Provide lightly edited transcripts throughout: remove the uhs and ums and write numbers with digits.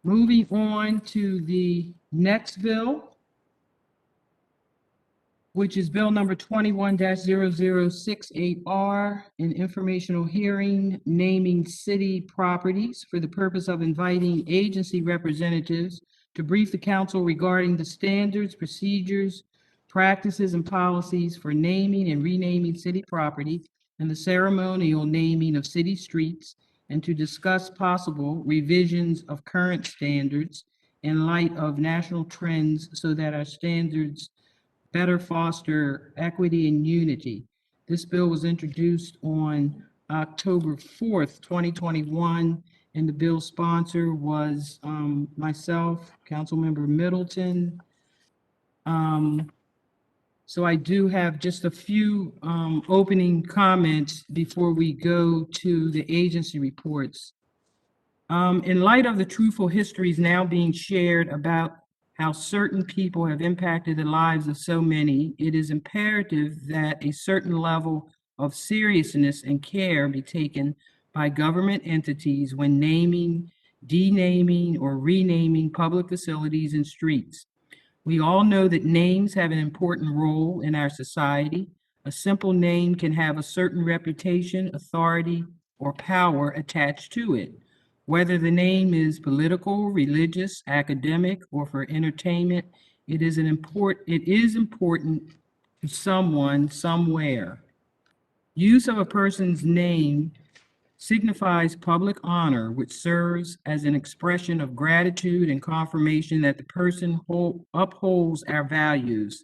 Moving on to the next bill, which is Bill number 21-0068R, an informational hearing naming city properties for the purpose of inviting agency representatives to brief the council regarding the standards, procedures, practices, and policies for naming and renaming city property and the ceremonial naming of city streets, and to discuss possible revisions of current standards in light of national trends so that our standards better foster equity and unity. This bill was introduced on October 4th, 2021, and the bill sponsor was myself, Councilmember Middleton. So I do have just a few opening comments before we go to the agency reports. In light of the truthful histories now being shared about how certain people have impacted the lives of so many, it is imperative that a certain level of seriousness and care be taken by government entities when naming, denaming, or renaming public facilities and streets. We all know that names have an important role in our society. A simple name can have a certain reputation, authority, or power attached to it. Whether the name is political, religious, academic, or for entertainment, it is important to someone somewhere. Use of a person's name signifies public honor, which serves as an expression of gratitude and confirmation that the person upholds our values.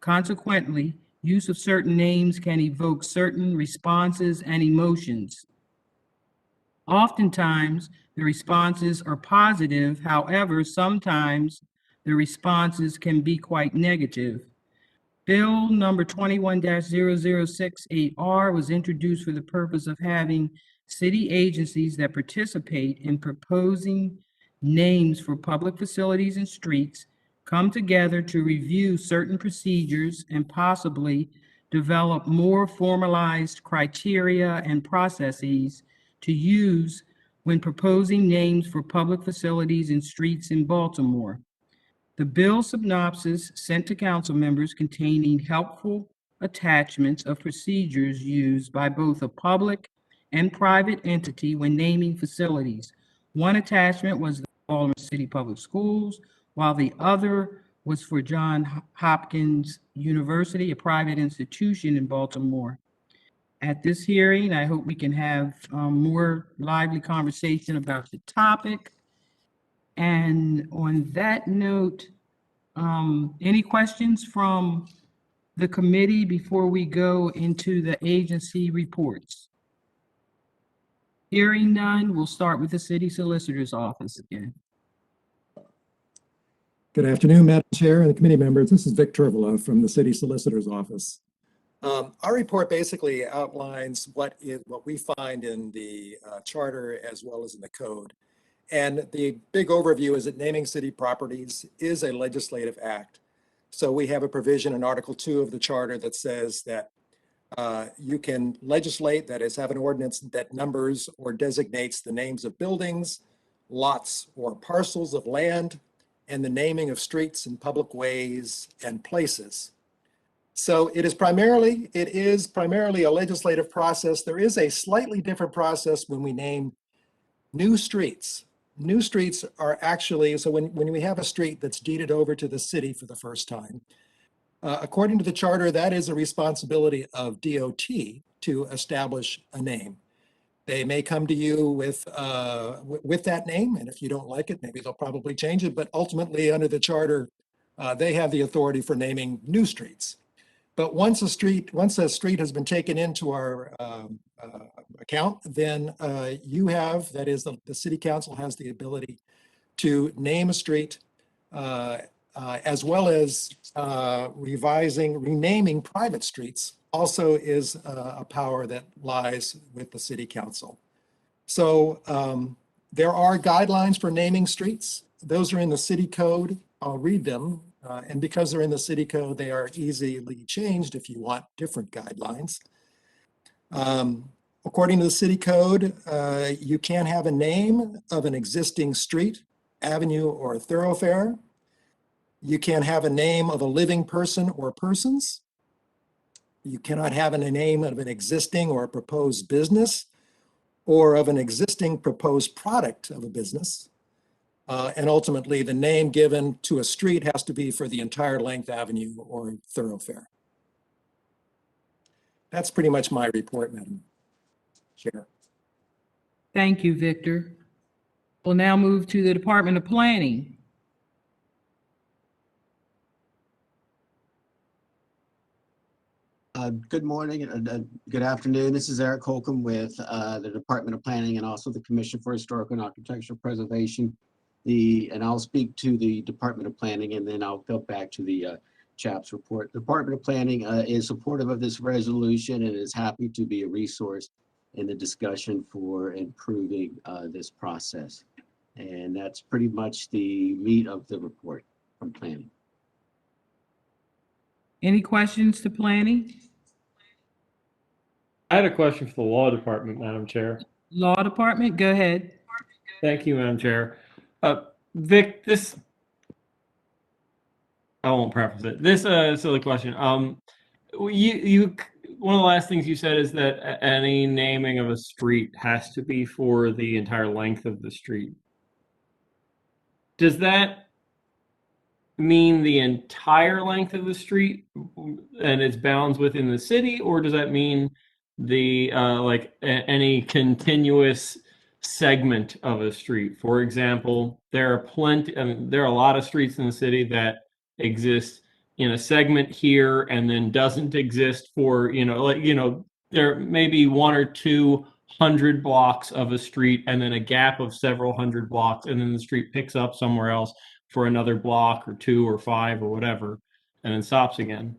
Consequently, use of certain names can evoke certain responses and emotions. Oftentimes, the responses are positive. However, sometimes the responses can be quite negative. Bill number 21-0068R was introduced for the purpose of having city agencies that participate in proposing names for public facilities and streets come together to review certain procedures and possibly develop more formalized criteria and processes to use when proposing names for public facilities and streets in Baltimore. The bill synopsis sent to council members containing helpful attachments of procedures used by both a public and private entity when naming facilities. One attachment was the Baltimore City Public Schools, while the other was for Johns Hopkins University, a private institution in Baltimore. At this hearing, I hope we can have more lively conversation about the topic. And on that note, any questions from the committee before we go into the agency reports? Hearing none, we'll start with the city solicitor's office again. Good afternoon, Madam Chair and committee members. This is Vic Turvolo from the city solicitor's office. Our report basically outlines what we find in the charter as well as in the code. And the big overview is that naming city properties is a legislative act. So we have a provision in Article 2 of the charter that says that you can legislate, that is, have an ordinance that numbers or designates the names of buildings, lots, or parcels of land, and the naming of streets and public ways and places. So it is primarily a legislative process. There is a slightly different process when we name new streets. New streets are actually, so when we have a street that's deeded over to the city for the first time, according to the charter, that is a responsibility of DOT to establish a name. They may come to you with that name, and if you don't like it, maybe they'll probably change it, but ultimately under the charter, they have the authority for naming new streets. But once a street has been taken into our account, then that is the city council has the ability to name a street as well as renaming private streets also is a power that lies with the city council. So there are guidelines for naming streets. Those are in the city code. I'll read them. And because they're in the city code, they are easily changed if you want different guidelines. According to the city code, you can have a name of an existing street avenue, or thoroughfare. You can't have a name of a living person or persons. You cannot have a name of an existing or proposed business or of an existing proposed product of a business. And ultimately, the name given to a street has to be for the entire length, avenue, or thoroughfare. That's pretty much my report, Madam Chair. Thank you, Victor. We'll now move to the Department of Planning. Good morning and good afternoon. This is Eric Holcomb with the Department of Planning and also the Commission for Historical and Architectural Preservation. And I'll speak to the Department of Planning and then I'll go back to the CHAPS report. The Department of Planning is supportive of this resolution and is happy to be a resource in the discussion for improving this process. And that's pretty much the meat of the report from Planning. Any questions to planning? I had a question for the Law Department, Madam Chair. Law Department, go ahead. Thank you, Madam Chair. Vic, I won't preface it. This silly question. You one of the last things you said is that any naming of a street has to be for the entire length of the street. Does that mean the entire length of the street and its bounds within the city, or does that mean the any continuous segment of a street? For example, there are there are a lot of streets in the city that exist in a segment here and then doesn't exist for, there may be 100 or 200 blocks of a street and then a gap of several hundred blocks, and then the street picks up somewhere else for another block or 2 or 5 or whatever, and then stops again.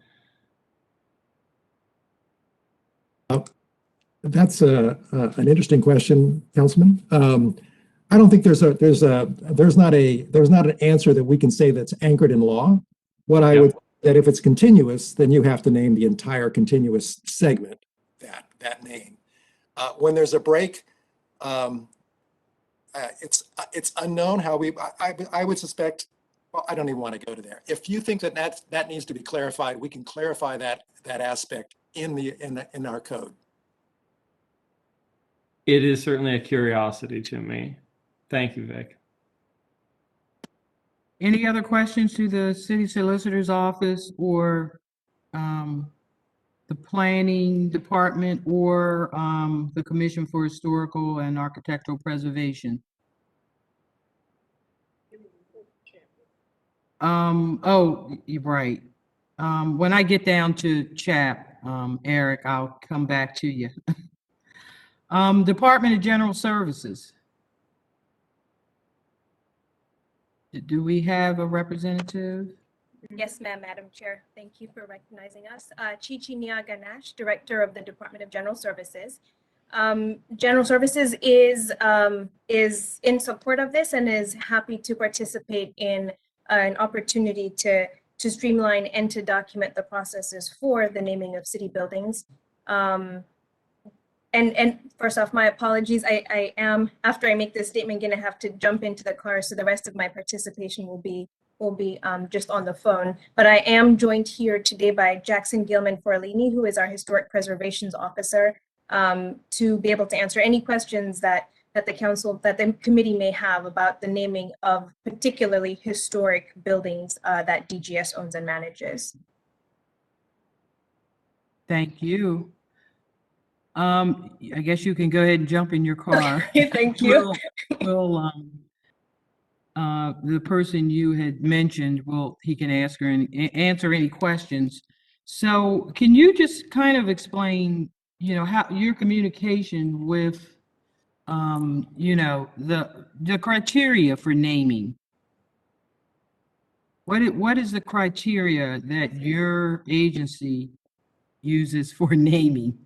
That's an interesting question, Councilman. I don't think there's not an answer that we can say that's anchored in law. What I would, that if it's continuous, then you have to name the entire continuous segment that name. When there's a break, it's unknown how I would suspect. Well, I don't even want to go to there. If you think that needs to be clarified, we can clarify that aspect in our code. It is certainly a curiosity to me. Thank you, Vic. Any other questions to the City Solicitor's Office or the Planning Department or the Commission for Historical and Architectural Preservation? Oh, you're right. When I get down to CHAP, Eric, I'll come back to you. Department of General Services. Do we have a representative? Yes, ma'am, Madam Chair. Thank you for recognizing us. Chichi Niaganash, Director of the Department of General Services. General Services is in support of this and is happy to participate in an opportunity to streamline and to document the processes for the naming of city buildings. And first off, my apologies. I am, after I make this statement, going to have to jump into the car, so the rest of my participation will be just on the phone. But I am joined here today by Jackson Gilman Forlini, who is our Historic Preservations Officer, to be able to answer any questions that the committee may have about the naming of particularly historic buildings that DGS owns and manages. Thank you. I guess you can go ahead and jump in your car. Thank you. The person you had mentioned, he can ask her and answer any questions. So can you just kind of explain, how your communication with, the criteria for naming? What is the criteria that your agency uses for naming?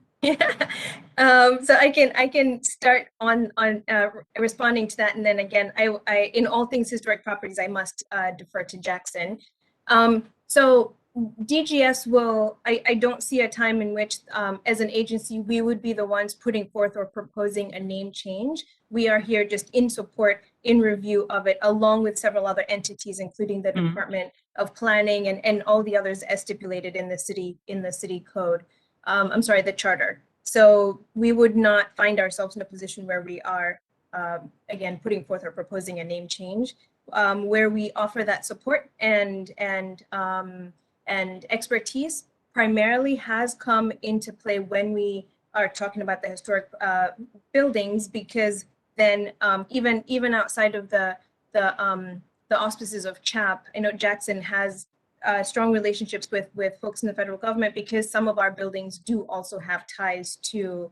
So I can start on responding to that, and then again, I in all things historic properties, I must defer to Jackson. So DGS will, I don't see a time in which, as an agency, we would be the ones putting forth or proposing a name change. We are here just in support, in review of it, along with several other entities, including the Mhm. Department of Planning and all the others as stipulated in the city code. I'm sorry, the charter. So we would not find ourselves in a position where we are, again, putting forth or proposing a name change. Where we offer that support and expertise primarily has come into play when we are talking about the historic buildings, because then even outside of the auspices of CHAP, I know Jackson has strong relationships with folks in the federal government, because some of our buildings do also have ties to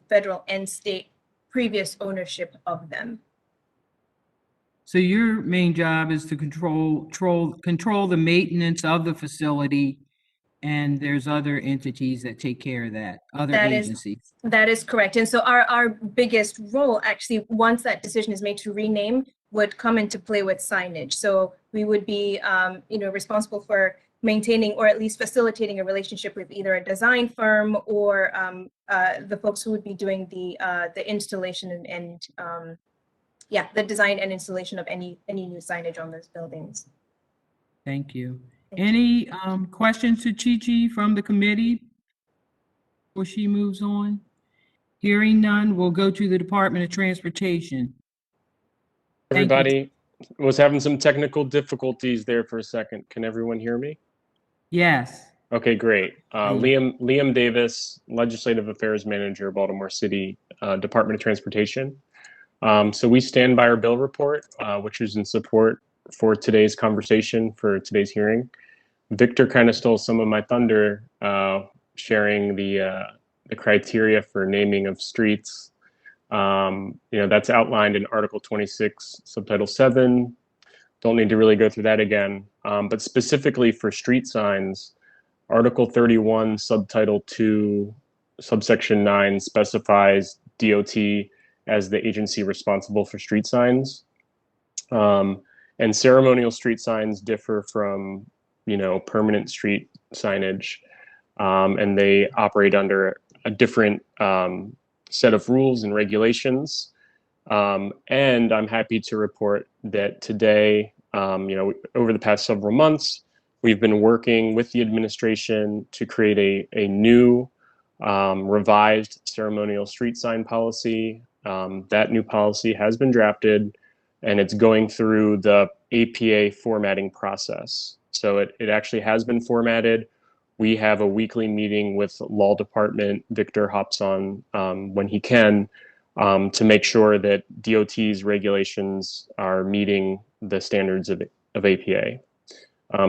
federal and state previous ownership of them. So your main job is to control the maintenance of the facility, and there's other entities that take care of that, other That is- agencies. That is correct. And so our biggest role, actually, once that decision is made to rename, would come into play with signage. So we would be, responsible for maintaining or at least facilitating a relationship with either a design firm or the folks who would be doing the installation and the design and installation of any new signage on those buildings. Thank you. Thank you. Any questions to Chi-Chi from the committee before she moves on? Hearing none, we'll go to the Department of Transportation. Thank you. Everybody was having some technical difficulties there for a second. Can everyone hear me? Yes. Okay, great. Great. Liam Davis, Legislative Affairs Manager, Baltimore City Department of Transportation. So we stand by our bill report, which is in support for today's conversation, for today's hearing. Victor kind of stole some of my thunder, sharing the criteria for naming of streets. That's outlined in Article 26, Subtitle 7. Don't need to really go through that again. But specifically for street signs, Article 31, Subtitle 2, Subsection 9 specifies DOT as the agency responsible for street signs. And ceremonial street signs differ from, permanent street signage. And they operate under a different set of rules and regulations. And I'm happy to report that today, over the past several months, we've been working with the administration to create a new revised ceremonial street sign policy. That new policy has been drafted, and it's going through the APA formatting process. So it actually has been formatted. We have a weekly meeting with Law Department. Victor hops on when he can to make sure that DOT's regulations are meeting the standards of APA.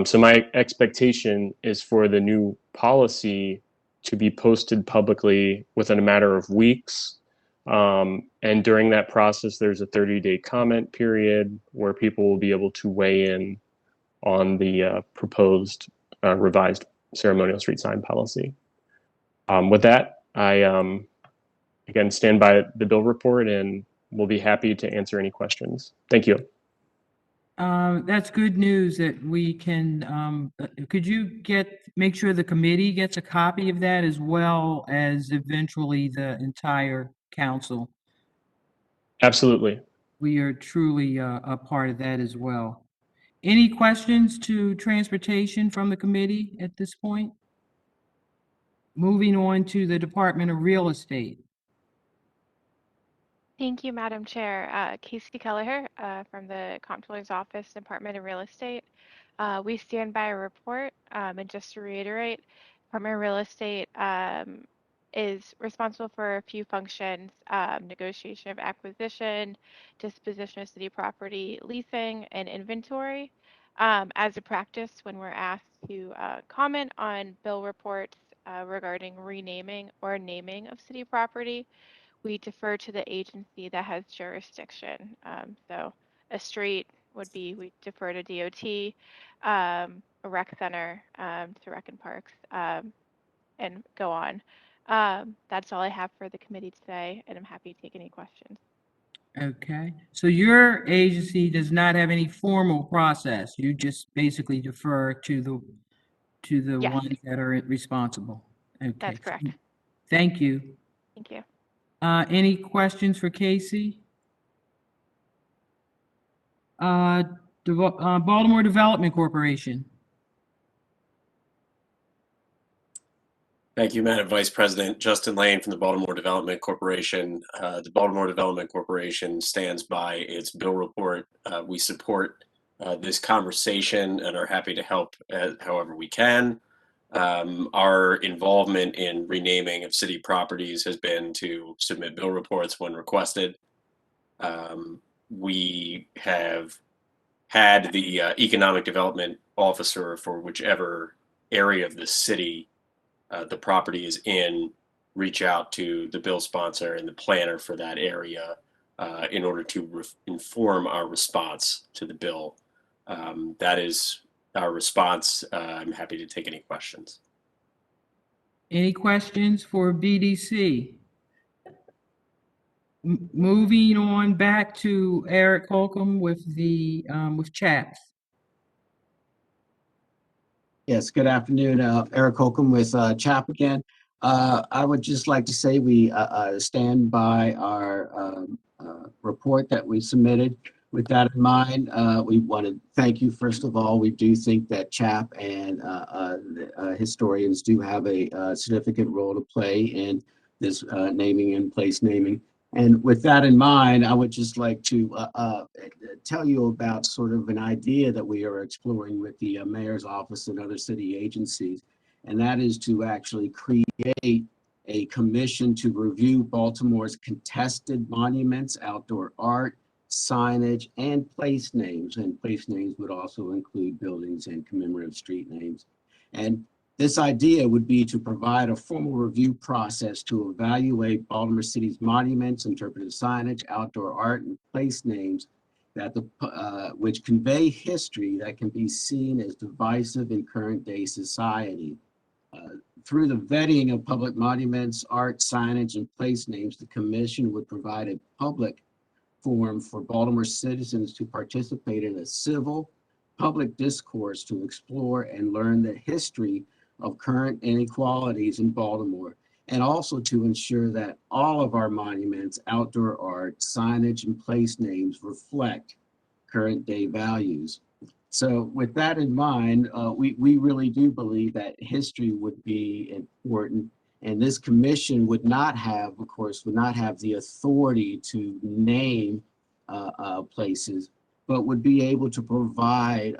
So my expectation is for the new policy to be posted publicly within a matter of weeks. And during that process, there's a 30-day comment period where people will be able to weigh in on the proposed revised ceremonial street sign policy. With that, I again stand by the bill report and we'll be happy to answer any questions. Thank you. That's good news that we can, could you make sure the committee gets a copy of that as well as eventually the entire council? Absolutely. We are truly a part of that as well. Any questions to transportation from the committee at this point? Moving on to the Department of Real Estate. Thank you, Madam Chair. Casey Kelleher from the Comptroller's Office, Department of Real Estate. We stand by a report, and just to reiterate, Department of Real Estate is responsible for a few functions: negotiation of acquisition, disposition of city property, leasing, and inventory. As a practice, when we're asked to comment on bill reports regarding renaming or naming of city property, we defer to the agency that has jurisdiction. So a street would be, we defer to DOT, a rec center to Rec and Parks, and go on. That's all I have for the committee today, and I'm happy to take any questions. Okay, so your agency does not have any formal process. You just basically defer to to the Yes. ones that are responsible. Okay. That's correct. Thank you. Thank you. Any questions for Casey? Baltimore Development Corporation. Thank you, Madam Vice President. Justin Lane from the Baltimore Development Corporation. The Baltimore Development Corporation stands by its bill report. We support this conversation and are happy to help however we can. Our involvement in renaming of city properties has been to submit bill reports when requested. We have had the economic development officer for whichever area of the city the property is in, reach out to the bill sponsor and the planner for that area in order to inform our response to the bill. That is our response. I'm happy to take any questions. Any questions for BDC? Moving on back to Eric Holcomb with with CHAPS. Yes, good afternoon. Eric Holcomb with CHAP again. I would just like to say we stand by our report that we submitted. With that in mind, we want to thank you, first of all. We do think that CHAP and historians do have a significant role to play in this naming and place naming. And with that in mind, I would just like to tell you about sort of an idea that we are exploring with the mayor's office and other city agencies. And that is to actually create a commission to review Baltimore's contested monuments, outdoor art, signage, and place names. And place names would also include buildings and commemorative street names. And this idea would be to provide a formal review process to evaluate Baltimore City's monuments, interpretive signage, outdoor art, and place names that which convey history that can be seen as divisive in current day society. Through the vetting of public monuments, art, signage, and place names, the commission would provide a public forum for Baltimore citizens to participate in a civil public discourse to explore and learn the history of current inequalities in Baltimore, and also to ensure that all of our monuments, outdoor art, signage, and place names reflect current day values. So with that in mind, we really do believe that history would be important, and this commission would not have, of course, would not have the authority to name places, but would be able to provide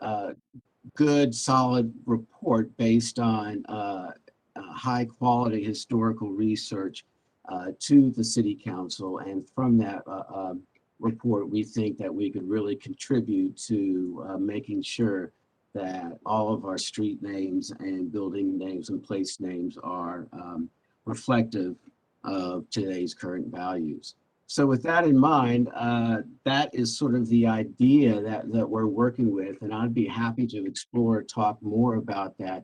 good, solid report based on high quality historical research to the city council. And from that report, we think that we could really contribute to making sure that all of our street names and building names and place names are reflective of today's current values. So with that in mind, that is sort of the idea that we're working with, and I'd be happy to explore, talk more about that,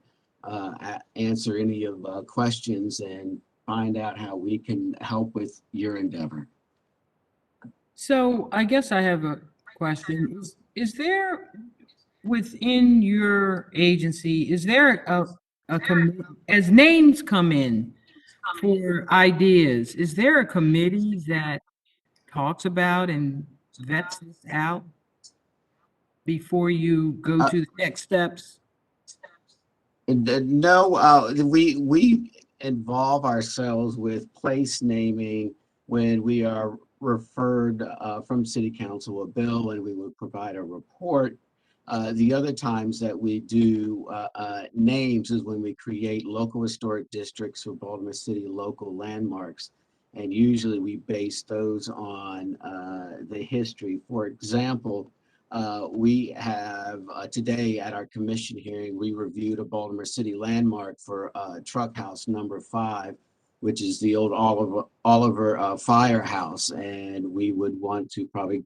answer any of questions, and find out how we can help with your endeavor. So I guess I have a question. Is there, within your agency, is there as names come in for ideas, is there a committee that talks about and vets this out before you go to the next steps? No, we involve ourselves with place naming when we are referred from city council a bill, and we would provide a report. The other times that we do names is when we create local historic districts for Baltimore City local landmarks. And usually we base those on the history. For example, we have today at our commission hearing, we reviewed a Baltimore City landmark for Truck House number 5, which is the old Oliver firehouse. And we would want to probably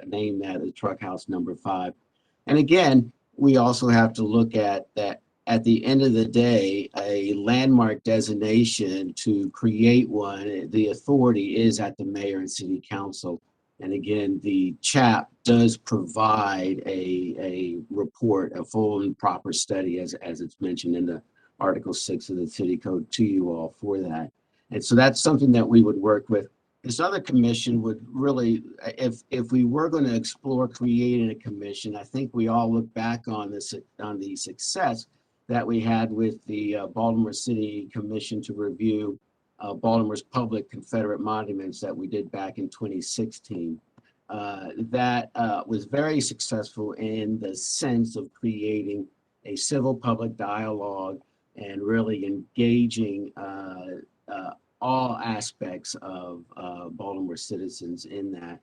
name that as Truck House number 5. And again, we also have to look at that. At the end of the day, a landmark designation, to create one, the authority is at the mayor and city council. And again, the CHAP does provide a report, a full and proper study, as it's mentioned in the Article 6 of the City Code, to you all for that. And so that's something that we would work with. This other commission would really, if we were going to explore creating a commission, I think we all look back on this, on the success that we had with the Baltimore City Commission to review Baltimore's public Confederate monuments that we did back in 2016. That was very successful in the sense of creating a civil public dialogue and really engaging all aspects of Baltimore citizens in that.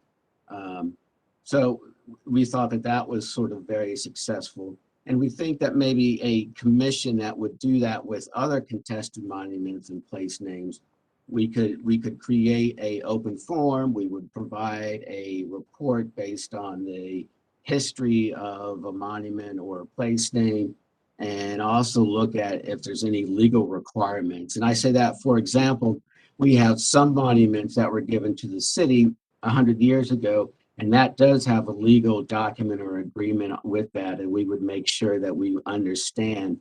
So we thought that that was sort of very successful. And we think that maybe a commission that would do that with other contested monuments and place names, we could create a open forum. We would provide a report based on the history of a monument or a place name, and also look at if there's any legal requirements. And I say that, for example, we have some monuments that were given to the city 100 years ago, and that does have a legal document or agreement with that, and we would make sure that we understand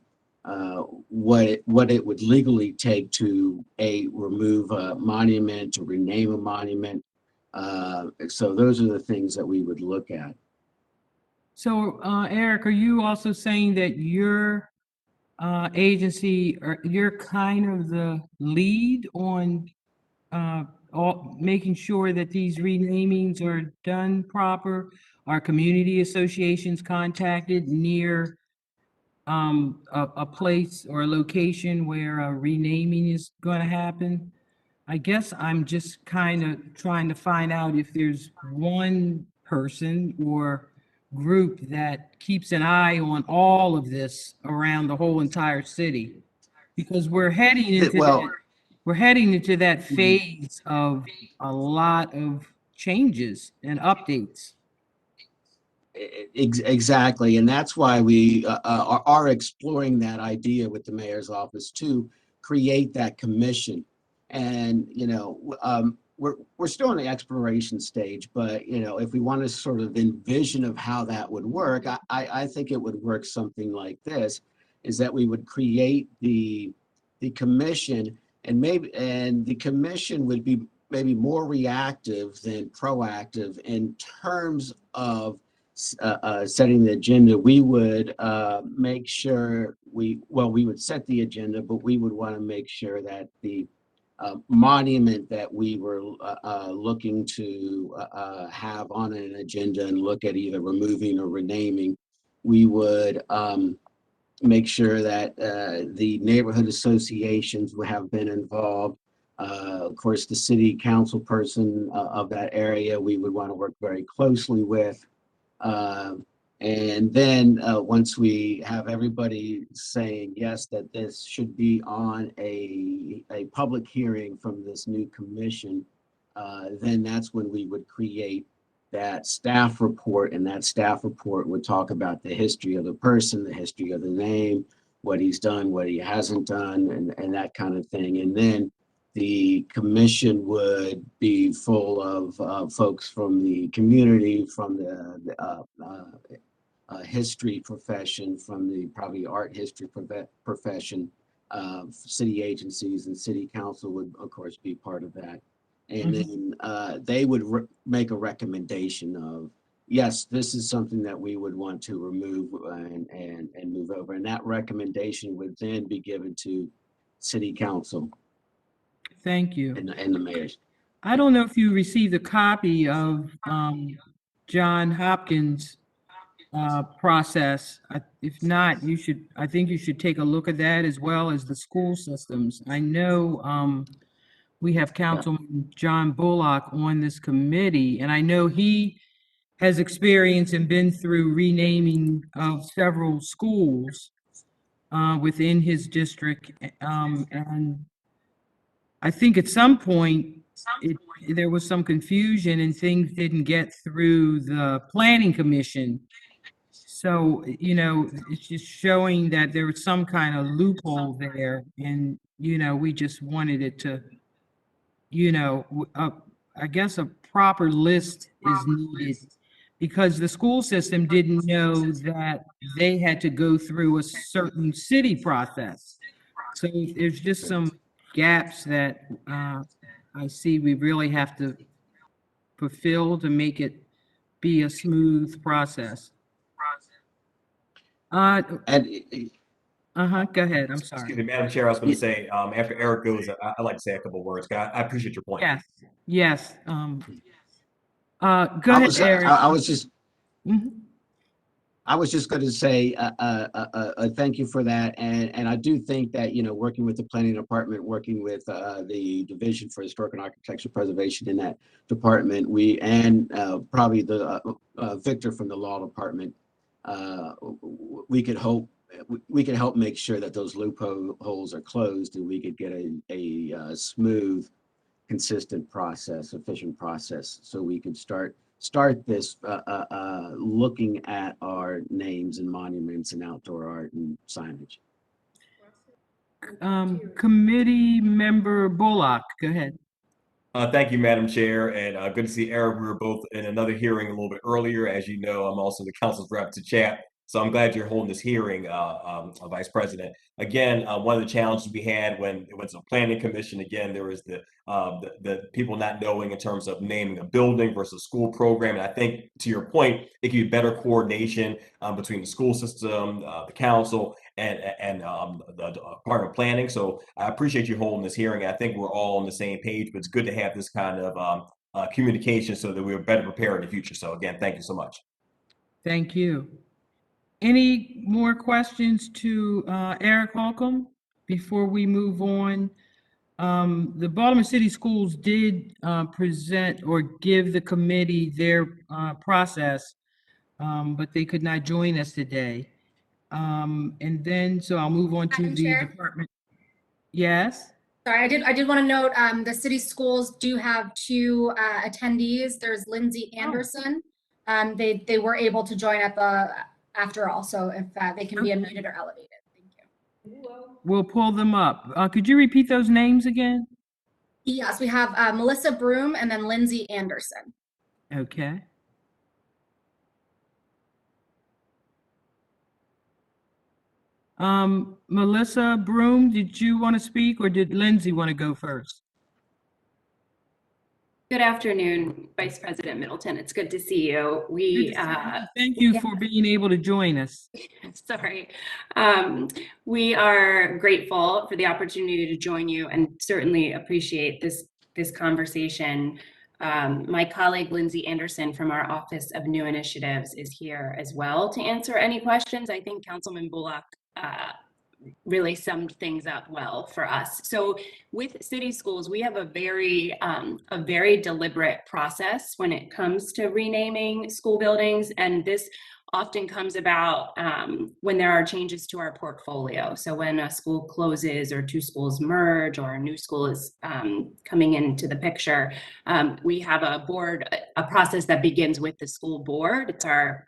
what it would legally take to remove a monument, to rename a monument. So those are the things that we would look at. So, Eric, are you also saying that your agency, or you're kind of the lead on making sure that these renamings are done proper? Are community associations contacted near a place or a location where a renaming is going to happen? I guess I'm just kind of trying to find out if there's one person or group that keeps an eye on all of this around the whole entire city, because we're heading into that phase of a lot of changes and updates. Exactly, and that's why we are exploring that idea with the mayor's office to create that commission. And we're still in the exploration stage, but if we want to sort of envision of how that would work, I think it would work something like this: is that we would create the commission, and the commission would be maybe more reactive than proactive in terms of setting the agenda. We would make sure we would set the agenda, but we would want to make sure that the monument that we were looking to have on an agenda and look at either removing or renaming, we would make sure that the neighborhood associations would have been involved. Of course, the city council person of that area, we would want to work very closely with. And then once we have everybody saying yes, that this should be on a public hearing from this new commission, then that's when we would create that staff report, and that staff report would talk about the history of the person, the history of the name, what he's done, what he hasn't done, and that kind of thing. And then the commission would be full of folks from the community, from the history profession, from the probably art history profession. City agencies and city council would, of course, be part of that. And then they would make a recommendation of, yes, this is something that we would want to remove and move over. And that recommendation would then be given to city council. Thank you. And the mayor. I don't know if you received a copy of John Hopkins' process. If not, I think you should take a look at that, as well as the school systems. I know we have Councilman John Bullock on this committee, and I know he has experience and been through renaming of several schools within his district. And I think at some point there was some confusion and things didn't get through the planning commission. So, it's just showing that there was some kind of loophole there, and, we just wanted it to, I guess a proper list is needed because the school system didn't know that they had to go through a certain city process. So there's just some gaps that I see we really have to fulfill to make it be a smooth process. Uh, And go ahead, I'm Excuse sorry. me, Madam Chair, I was going to say, after Eric goes, I'd like to say a couple of words. I appreciate your point. Yes, yes, go I ahead, was, Eric. Mhm. I was just going to say, thank you for that. And I do think that, you know, working with the planning department, working with the Division for Historic and Architectural Preservation in that department, probably the Victor from the law department, we could help make sure that those loopholes are closed and we could get a smooth, consistent process, efficient process, so we could start this looking at our names and monuments and outdoor art and signage. Committee member Bullock, go ahead. Thank you, Madam Chair, and good to see Eric. We were both in another hearing a little bit earlier. As you know, I'm also the council's rep to chat, so I'm glad you're holding this hearing, Vice President. Again, one of the challenges we had when it went to the Planning Commission, again, there was the people not knowing in terms of naming a building versus school program. And I think, to your point, it could be better coordination between the school system, the council, and the Department of Planning. So I appreciate you holding this hearing. I think we're all on the same page, but it's good to have this kind of communication so that we're better prepared in the future. So again, thank you so much. Thank you. Any more questions to Eric Holcomb before we move on? The Baltimore City Schools did present or give the committee their process, but they could not join us today. And then, so I'll move on to Madam the Chair? department. Yes? Sorry, I did want to note, the city schools do have two attendees. There's Lindsay Anderson. They were able to join at after all, so if they can be unmuted or elevated. Thank you. We'll pull them up. Could you repeat those names again? Yes, we have Melissa Broom and then Lindsay Anderson. Okay. Melissa Broom, did you want to speak or did Lindsay want to go first? Good afternoon, Vice President Middleton. It's good to see you. Thank you for being able to join us. Sorry. We are grateful for the opportunity to join you and certainly appreciate this conversation. My colleague Lindsay Anderson from our Office of New Initiatives is here as well to answer any questions. I think Councilman Bullock really summed things up well for us. So with city schools, we have a very deliberate process when it comes to renaming school buildings. And this often comes about when there are changes to our portfolio. So when a school closes or two schools merge or a new school is coming into the picture, we have a process that begins with the school board. It's our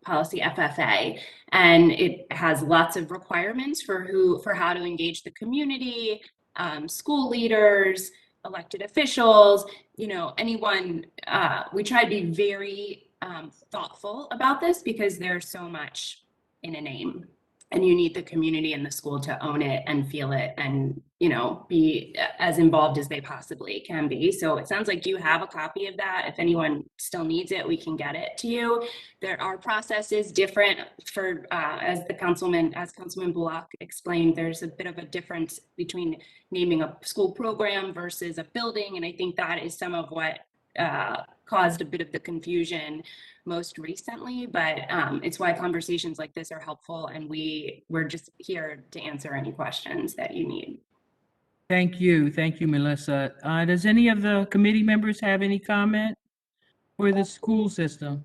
policy FFA, and it has lots of requirements for how to engage the community, school leaders, elected officials, anyone. We try to be very thoughtful about this because there's so much in a name, and you need the community and the school to own it and feel it and be as involved as they possibly can be. So it sounds like you have a copy of that. If anyone still needs it, we can get it to you. Our process is different for as Councilman Bullock explained, there's a bit of a difference between naming a school program versus a building, and I think that is some of what caused a bit of the confusion most recently, but it's why conversations like this are helpful, and we're just here to answer any questions that you need. Thank you, Melissa. Does any of the committee members have any comment for the school system?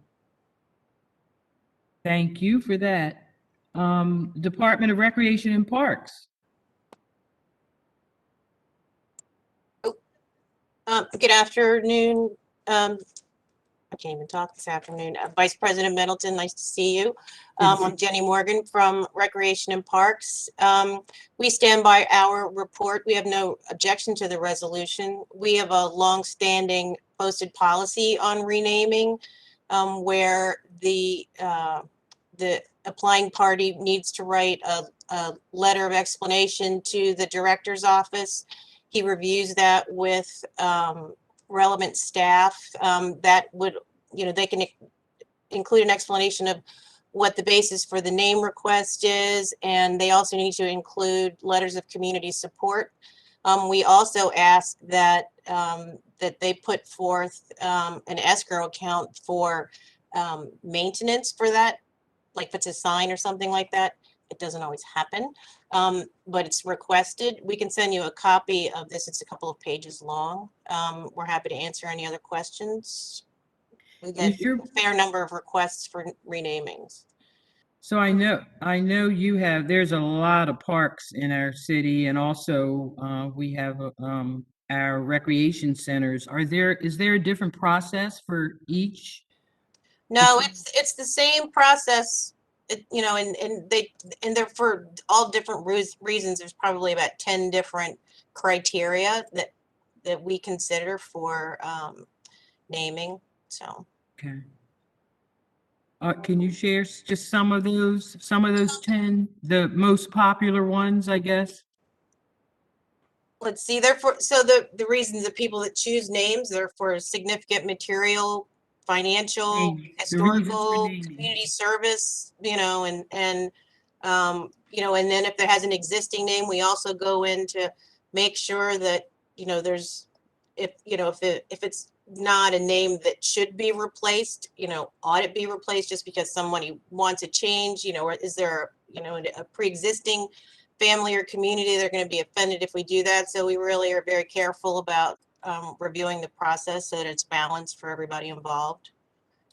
Thank you for that. Department of Recreation and Parks. Good afternoon, I can't even talk this afternoon. Vice President Middleton, nice to see you. Good to see I'm Jenny Morgan from Recreation and Parks. We stand by our report. We have no objection to the resolution. We have a long-standing posted policy on renaming, where the applying party needs to write a letter of explanation to the director's office. He reviews that with relevant staff. That would, they can include an explanation of what the basis for the name request is, and they also need to include letters of community support. We also ask that that they put forth an escrow account for maintenance for that, like if it's a sign or something like that. It doesn't always happen, but it's requested. We can send you a copy of this. It's a couple of pages long. We're happy to answer any other questions. We get Is your- a fair number of requests for renamings. So I know there's a lot of parks in our city, and also we have our recreation centers. Is there a different process for each? No, it's the same process, and they're for all different reasons. There's probably about 10 different criteria that we consider for naming. So. Okay. Can you share just some of those 10, the most popular ones, I guess? Let's see, the reasons the people that choose names, they're for significant material, financial, The reasons for historical, naming. community service, and then if there has an existing name, we also go in to make sure that, if it's not a name that should be replaced, ought it be replaced just because somebody wants a change, or is there, a pre-existing family or community they're going to be offended if we do that. So we really are very careful about reviewing the process so that it's balanced for everybody involved.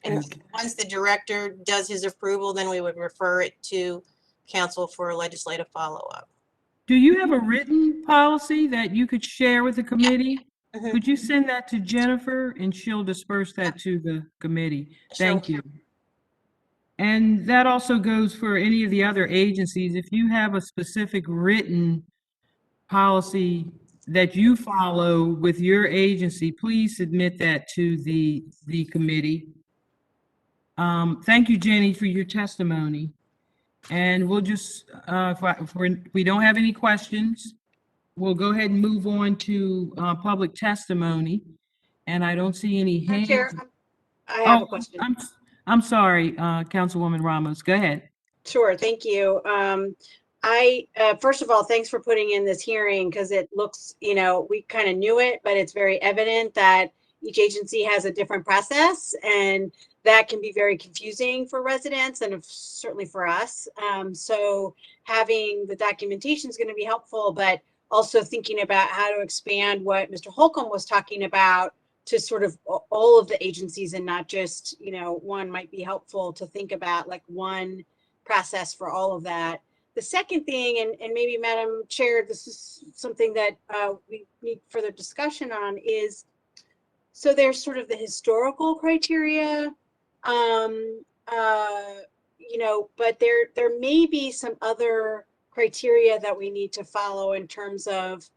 And Okay. once the director does his approval, then we would refer it to council for legislative follow-up. Do you have a written policy that you could share with the committee? Mhm. Could you send that to Jennifer and she'll disperse that to the committee? Thank you. And that also goes for any of the other agencies. If you have a specific written policy that you follow with your agency, please submit that to the committee. Thank you, Jenny, for your testimony. And we'll just, if we don't have any questions, we'll go ahead and move on to public testimony. And I don't see any Madam hands. Chair, I have a question. I'm sorry, Councilwoman Ramos, go ahead. Sure, thank you. First of all, thanks for putting in this hearing because it looks, we kind of knew it, but it's very evident that each agency has a different process and that can be very confusing for residents and certainly for us. So having the documentation is going to be helpful, but also thinking about how to expand what Mr. Holcomb was talking about to sort of all of the agencies and not just, one might be helpful to think about like one process for all of that. The second thing, and maybe Madam Chair, this is something that we need further discussion on is, so there's sort of the historical criteria, but there may be some other criteria that we need to follow in terms of,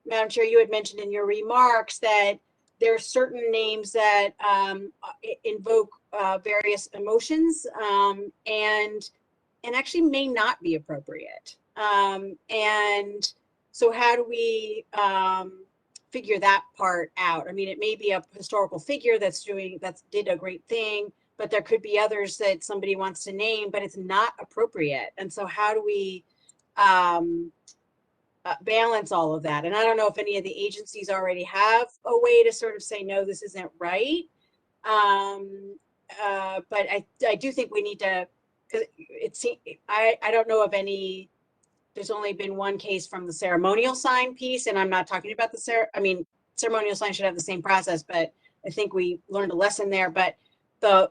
Madam Chair, you had mentioned in your remarks that there are certain names that invoke various emotions and actually may not be appropriate. And so how do we figure that part out? I mean, it may be a historical figure that did a great thing, but there could be others that somebody wants to name, but it's not appropriate. And so how do we balance all of that? And I don't know if any of the agencies already have a way to sort of say, no, this isn't right. But I do think we need to, because I don't know of any, there's only been one case from the ceremonial sign piece, and I'm not talking about ceremonial sign should have the same process, but I think we learned a lesson there. But I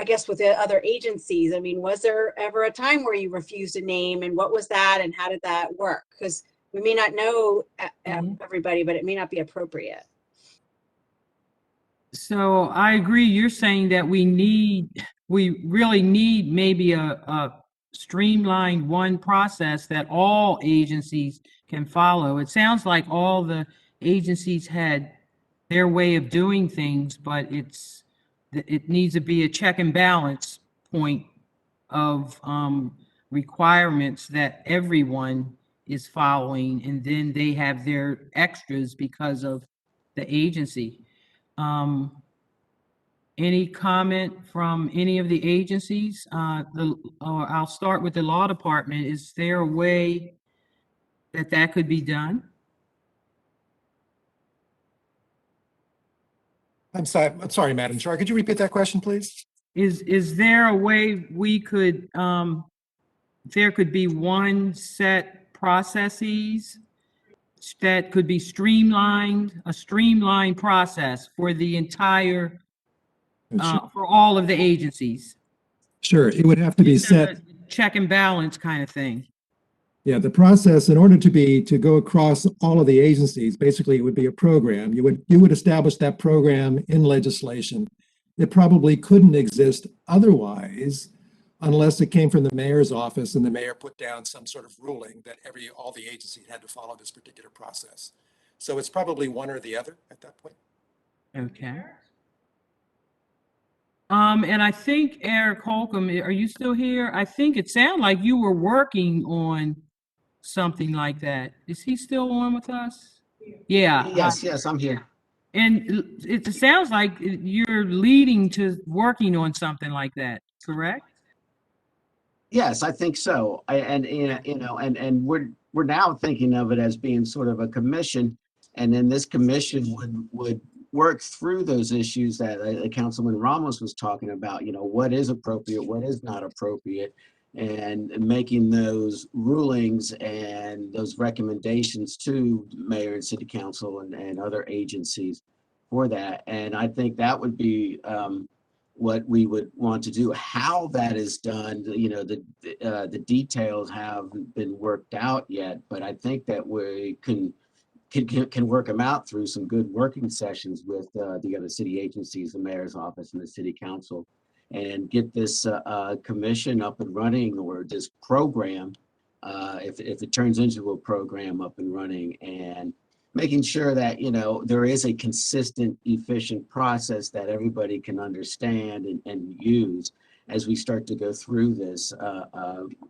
guess with the other agencies, I mean, was there ever a time where you refused a name, and what was that, and how did that work? Because we may not know everybody, but it may not be appropriate. So I agree. You're saying that we really need maybe a streamlined one process that all agencies can follow. It sounds like all the agencies had their way of doing things, but it needs to be a check and balance point of requirements that everyone is following, and then they have their extras because of the agency. Any comment from any of the agencies? Or I'll start with the law department. Is there a way that that could be done? I'm sorry, Madam Chair. Could you repeat that question, please? Is there a way we could, there could be one set processes that could be streamlined, a streamlined process for the entire, for all of the agencies? Sure, it would have to be Instead of set. a check and balance kind of thing. Yeah, the process, in order to go across all of the agencies, basically it would be a program. You would establish that program in legislation. It probably couldn't exist otherwise unless it came from the mayor's office and the mayor put down some sort of ruling that all the agencies had to follow this particular process. So it's probably one or the other at that point. Okay. And I think Eric Holcomb, are you still here? I think it sounded like you were working on something like that. Is he still on with us? Yeah. Yes, I'm here. And it sounds like you're leading to working on something like that, correct? Yes, I think so. And we're now thinking of it as being sort of a commission, and then this commission would work through those issues that Councilman Ramos was talking about. You know, what is appropriate, what is not appropriate, and making those rulings and those recommendations to mayor and city council and other agencies for that. And I think that would be what we would want to do. How that is done, you know, the details haven't been worked out yet, but I think that we can work them out through some good working sessions with the other city agencies, the mayor's office and the city council, and get this commission up and running, or this program, if it turns into a program, up and running, and making sure that, you know, there is a consistent, efficient process that everybody can understand and use as we start to go through this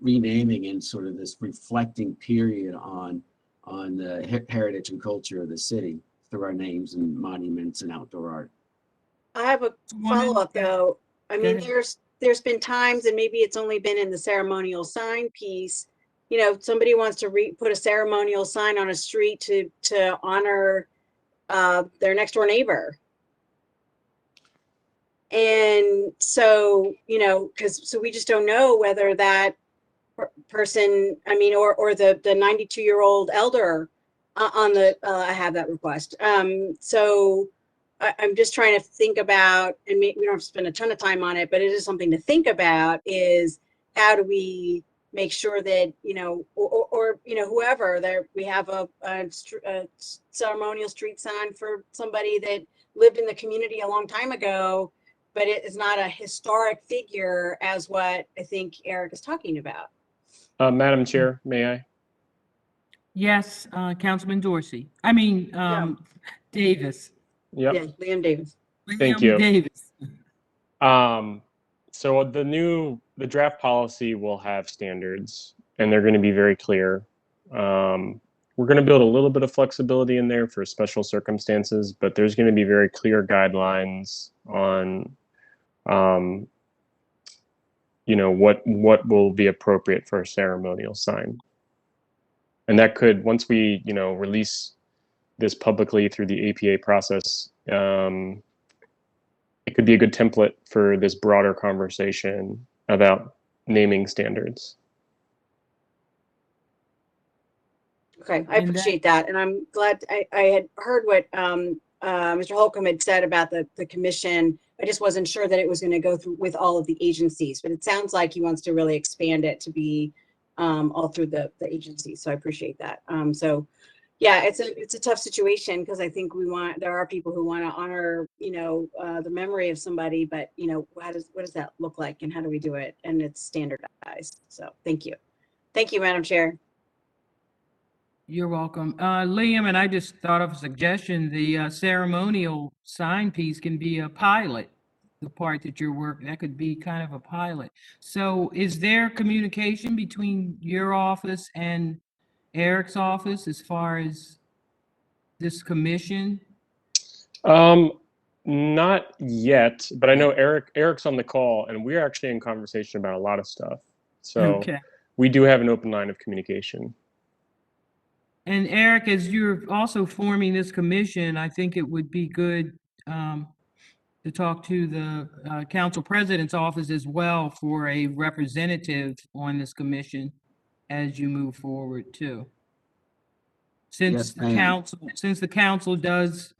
renaming and sort of this reflecting period on the heritage and culture of the city through our names and monuments and outdoor art. I have a follow-up though. I mean, ahead. there's been times, and maybe it's only been in the ceremonial sign piece, you know, somebody wants to put a ceremonial sign on a street to honor their next door neighbor. And so, you know, so we just don't know whether that person, I mean, or the 92-year-old elder on the, I have that request. So I'm just trying to think about, and we don't have to spend a ton of time on it, but it is something to think about, is how do we make sure that, you know, or you know, whoever there, we have a ceremonial street sign for somebody that lived in the community a long time ago, but it is not a historic figure as what I think Eric is talking about. Madam Chair, may I? Yes, Councilman Dorsey. I mean, Davis. Yep. Yeah, Liam Davis. Thank Liam you. Davis. So the draft policy will have standards, and they're going to be very clear. We're going to build a little bit of flexibility in there for special circumstances, but there's going to be very clear guidelines on, you know, what will be appropriate for a ceremonial sign. And that could, once we, you know, release this publicly through the APA process, it could be a good template for this broader conversation about naming standards. Okay, I appreciate that. And I'm glad I had heard what Mr. Holcomb had said about the commission. I just wasn't sure that it was going to go through with all of the agencies, but it sounds like he wants to really expand it to be all through the agencies. So I appreciate that. So Yeah, it's a tough situation because I think there are people who want to honor, the memory of somebody, but what does that look like and how do we do it? And it's standardized. So thank you. Thank you, Madam Chair. You're welcome. Liam, and I just thought of a suggestion, the ceremonial sign piece can be a pilot, the part that you're working, that could be kind of a pilot. So is there communication between your office and Eric's office as far as this commission? Not yet, but I know Eric's on the call, and we're actually in conversation about a lot of stuff. So Okay. we do have an open line of communication. And Eric, as you're also forming this commission, I think it would be good to talk to the council president's office as well for a representative on this commission as you move forward too. Since Yes, ma'am. the council does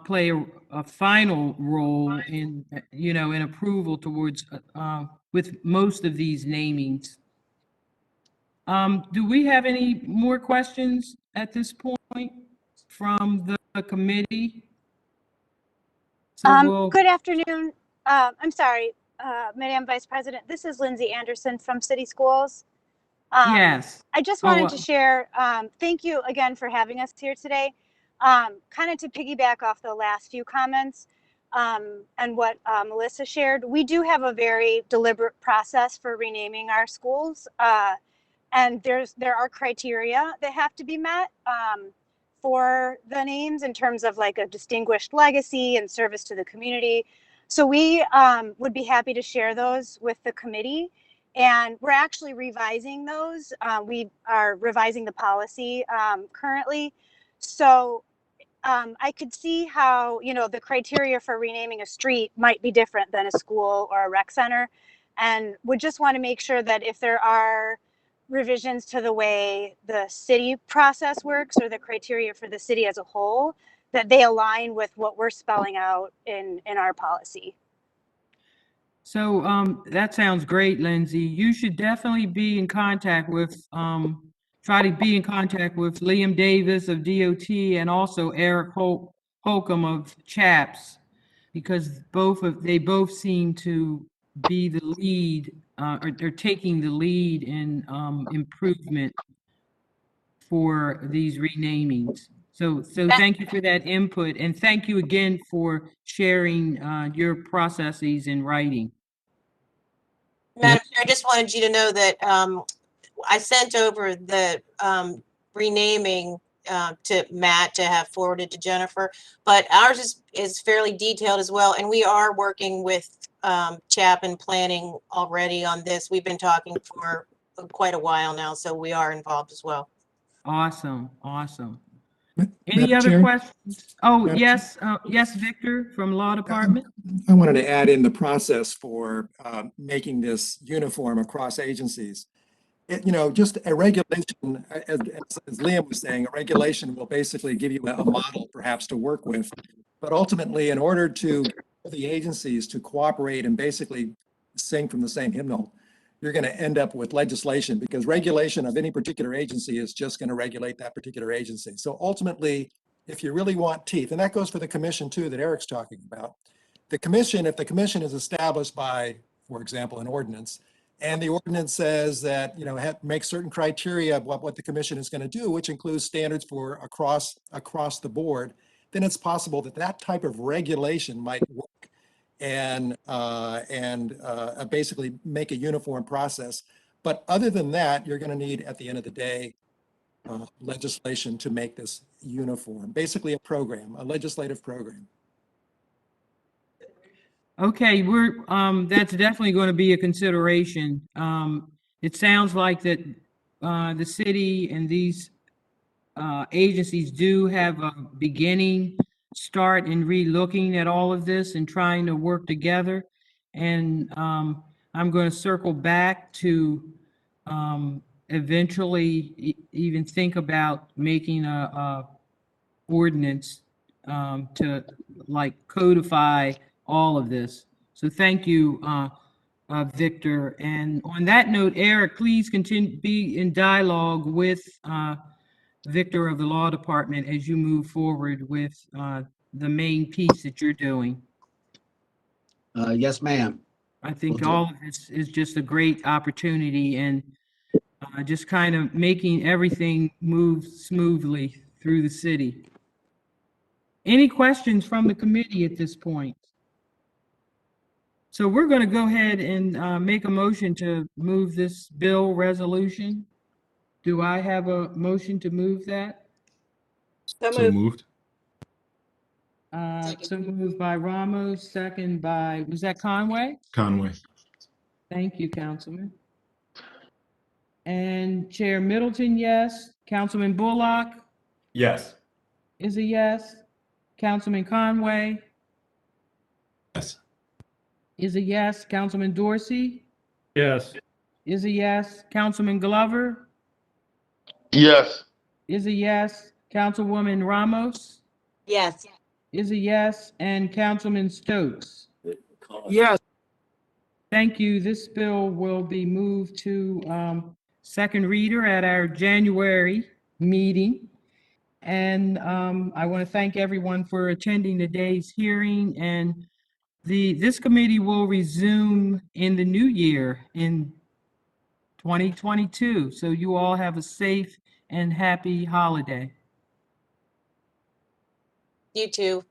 play a final role in, in approval towards, with most of these namings. Do we have any more questions at this point from the committee? So Good afternoon. I'm sorry, Madam Vice President. This is Lindsay Anderson from City Schools. Yes. I just Oh, wanted to share, thank you again for having us here today. Kind of to piggyback off the last few comments and what Melissa shared, we do have a very deliberate process for renaming our schools. And there are criteria that have to be met for the names in terms of like a distinguished legacy and service to the community. So we would be happy to share those with the committee. And we're actually revising those. We are revising the policy currently. So I could see how, the criteria for renaming a street might be different than a school or a rec center. And would just want to make sure that if there are revisions to the way the city process works or the criteria for the city as a whole, that they align with what we're spelling out in our policy. So that sounds great, Lindsay. You should definitely be in contact with, try to be in contact with Liam Davis of DOT and also Eric Holcomb of CHAPS, because they both seem to be the lead, or they're taking the lead in improvement for these renamings. So thank you for that input, and thank you again for sharing your processes in writing. Madam Chair, I just wanted you to know that I sent over the renaming to Matt to have forwarded to Jennifer, but ours is fairly detailed as well, and we are working with Chapin Planning already on this. We've been talking for quite a while now, so we are involved as well. Awesome, awesome. Any Madam other Chair? questions? Oh, Madam yes, yes, Victor from Law Department. I wanted to add in the process for making this uniform across agencies. Just a regulation, as Liam was saying, a regulation will basically give you a model perhaps to work with. But ultimately, in order to get the agencies to cooperate and basically sing from the same hymnal, you're going to end up with legislation, because regulation of any particular agency is just going to regulate that particular agency. So ultimately, if you really want teeth, and that goes for the commission too that Eric's talking about, if the commission is established by, for example, an ordinance, and the ordinance says that, make certain criteria of what the commission is going to do, which includes standards for across the board, then it's possible that that type of regulation might work and basically make a uniform process. But other than that, you're going to need, at the end of the day, legislation to make this uniform, basically a legislative program. Okay, that's definitely going to be a consideration. It sounds like that the city and these agencies do have a beginning start in re-looking at all of this and trying to work together. And I'm going to circle back to eventually even think about making a ordinance to like codify all of this. So thank you, Victor. And on that note, Eric, please continue be in dialogue with Victor of the Law Department as you move forward with the main piece that you're doing. Yes, ma'am. I think Will do. all of this is just a great opportunity and just kind of making everything move smoothly through the city. Any questions from the committee at this point? So we're going to go ahead and make a motion to move this bill resolution. Do I have a motion to move that? So So moved. moved. So moved by Ramos, second by, was that Conway? Conway. Thank you, Councilman. And Chair Middleton, yes. Councilman Bullock Yes. is a yes. Councilman Conway Yes. is a yes. Councilman Dorsey Yes. is a yes. Councilman Glover Yes. is a yes. Councilwoman Ramos Yes. is a yes. And Councilman Stokes. Yes. Thank you. This bill will be moved to second reader at our January meeting. And I want to thank everyone for attending today's hearing. And this committee will resume in the new year in 2022. So you all have a safe and happy holiday. You too.